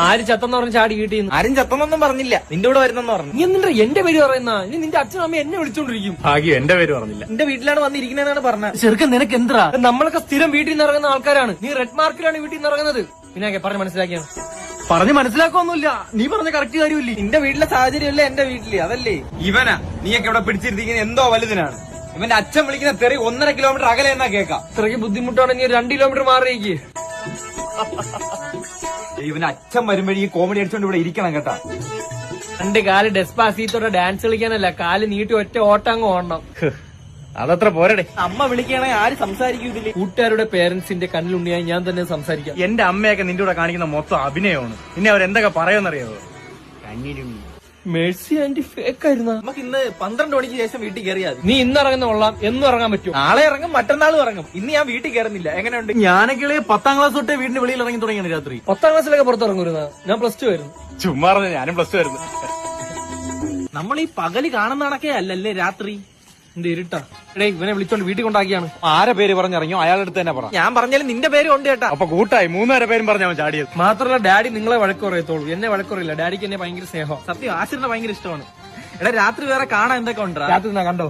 ആര് ചത്തെന്ന് പറഞ്ഞ് ചാടി വീട്ടിൽ ആരും ചത്തൊന്നും പറഞ്ഞില്ല, നിന്റെ കൂടെ വരുന്നെന്ന് പറഞ്ഞു. നീ എന്നിട്ട് എന്റെ പേര് പറയുന്ന ഇനി നിന്റെ അച്ഛനും അമ്മ എന്നെ വിളിച്ചോണ്ടിരിക്കും. ഭാഗ്യം എന്റെ പേര് പറഞ്ഞില്ല. നിന്റെ വീട്ടിലാണ് വന്നിരിക്കുന്നതെന്നാണ് പറഞ്ഞത്. ചെറുക്കൻ നിനക്ക് എന്താ? നമ്മളൊക്കെ സ്ഥിരം വീട്ടിൽ നിന്ന് ഇറങ്ങുന്ന ആൾക്കാരാണ്. നീ റെഡ് മാർക്കിലാണ് വീട്ടിൽ നിന്ന് ഇറങ്ങുന്നത്. പിന്നെ പറഞ്ഞ് മനസ്സിലാക്കിയാണ്. പറഞ്ഞ് മനസ്സിലാക്കൊന്നുമില്ല, നീ പറഞ്ഞ കറക്റ്റ് കാര്യമില്ലേ. നിന്റെ വീട്ടിലെ സാഹചര്യമല്ലേ എന്റെ വീട്ടില്, അതല്ലേ. ഇവനാ നീയൊക്കെ ഇവിടെ പിടിച്ചിരുത്തിക്കുന്നത് എന്തോ വലുതിനാണ്. ഇവന്റെ അച്ഛൻ വിളിക്കുന്ന തെറി 1.5 കിലോമീറ്റർ അകലെ എന്നാ കേൾക്കാം. ഇത്രയ്ക്ക് ബുദ്ധിമുട്ടാണെങ്കിൽ 2 കിലോമീറ്റർ മാറിയേക്ക്. ഇവന്റെ അച്ഛൻ വരുമ്പോഴേ ഈ കോമഡി അടിച്ചോണ്ട് ഇവിടെ ഇരിക്കണം കേട്ടാ. 2 കാല് ഡെസ്പാസീത്തോടെ ഡാൻസ് കളിക്കാനല്ല, കാല് നീട്ടി ഒറ്റ ഓട്ടങ്ങ് ഓടണം. അതത്ര പോരടെ. അമ്മ വിളിക്കുകയാണെങ്കിൽ ആര് സംസാരിക്കും ഇതില്? കൂട്ടുകാരുടെ പേരൻസിന്റെ കണ്ണിലുണ്ണിയായി ഞാൻ തന്നെ സംസാരിക്കാം. എന്റെ അമ്മയൊക്കെ നിന്റെ കൂടെ കാണിക്കുന്ന മൊത്തം അഭിനയമാണ്. പിന്നെ അവരെന്തൊക്കെ പറയുമെന്നറിയാവോ? കണ്ണിലുണ്ണി. മേഴ്സി ആന്റി ഫേക്ക് ആയിരുന്ന. നമുക്ക് ഇന്ന് 12 മണിക്ക് ശേഷം വീട്ടിൽ കയറിയാൽ നീ ഇന്ന് ഇറങ്ങുന്ന കൊള്ളാം, എന്നും ഇറങ്ങാൻ പറ്റും. നാളെ ഇറങ്ങും, മറ്റന്നാളും ഇറങ്ങും. ഇന്ന് ഞാൻ വീട്ടിൽ കയറുന്നില്ല. എങ്ങനെയുണ്ട്? ഞാനൊക്കെ 10ാം ക്ലാസ് തൊട്ടേ വീടിന്റെ വെളിയിൽ ഇറങ്ങി തുടങ്ങിയാണ് രാത്രി. 10ാം ക്ലാസ്സിലൊക്കെ പുറത്തിറങ്ങുന്ന ഞാൻ +2 ആയിരുന്നു. ചുമ്മാ പറഞ്ഞ ഞാനും +2 ആയിരുന്നു. നമ്മൾ ഈ പകല് കാണുന്നണക്കേ അല്ലല്ലേ രാത്രി. എന്റെ ഇരുട്ടാ. എടേ ഇവനെ വിളിച്ചോണ്ട് വീട്ടിൽ കൊണ്ടാക്കിയാണ്. ആരെ പേര് പറഞ്ഞിറങ്ങിയോ അയാളുടെ അടുത്ത് തന്നെ പറ. ഞാൻ പറഞ്ഞാലും നിന്റെ പേരും ഉണ്ട് കേട്ടാ. അപ്പൊ കൂട്ടായി 3 പേരും പറഞ്ഞാൽ ചാടിയത്. മാത്രമല്ല ഡാഡി നിങ്ങളെ വഴക്കുറയത്തോളൂ, എന്നെ വഴക്കുറയില്ല. ഡാഡിക്ക് എന്നെ ഭയങ്കര സ്നേഹം. സത്യം ആശിറിനെ ഭയങ്കര ഇഷ്ടമാണ്. എടാ രാത്രി വേറെ കാണാൻ എന്തൊക്കെ ഉണ്ടാ? രാത്രി കണ്ടോ?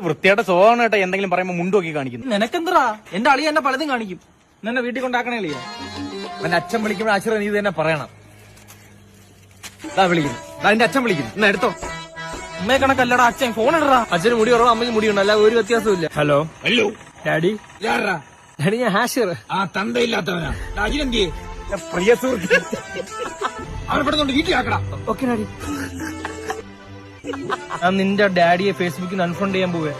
വൃത്തിയായിട്ട് സ്വഭാവം കേട്ടോ. എന്തെങ്കിലും പറയുമ്പോ മുണ്ടോക്കി കാണിക്കുന്നു. നിനക്കെന്തറാ? എന്റെ അളി എന്നെ പലതും കാണിക്കും. എന്നെ വീട്ടിൽ കൊണ്ടാക്കണേ അളിയ. എന്റെ അച്ഛൻ വിളിക്കുമ്പോൾ ആശിറ നീ തന്നെ പറയണം. വിളിക്കുന്നു, എന്റെ അച്ഛൻ വിളിക്കുന്നു, ഇന്ന് എടുത്തോ. അമ്മയെ കണക്കല്ലടാ അച്ഛൻ. ഫോൺ ഇടറാ. അച്ഛന് മുടി കുറവ്, അമ്മയ്ക്ക് മുടിയുണ്ട്, അല്ല ഒരു വ്യത്യാസവും ഇല്ല. Hello hello daddy. ഡാഡി ഞാൻ ഹാഷിർ. ആ തന്തയില്ലാത്തവനാ. അജിനെന്തിയെ പ്രിയ സുഹൃത്ത് അവനെപ്പെടുന്നുണ്ട്, വീട്ടിലാക്കടാ. Okay daddy. ഞാൻ നിന്റെ ഡാഡിയെ ഫേസ്ബുക്കിൽ അൺഫ്രണ്ട് ചെയ്യാൻ പോവേ.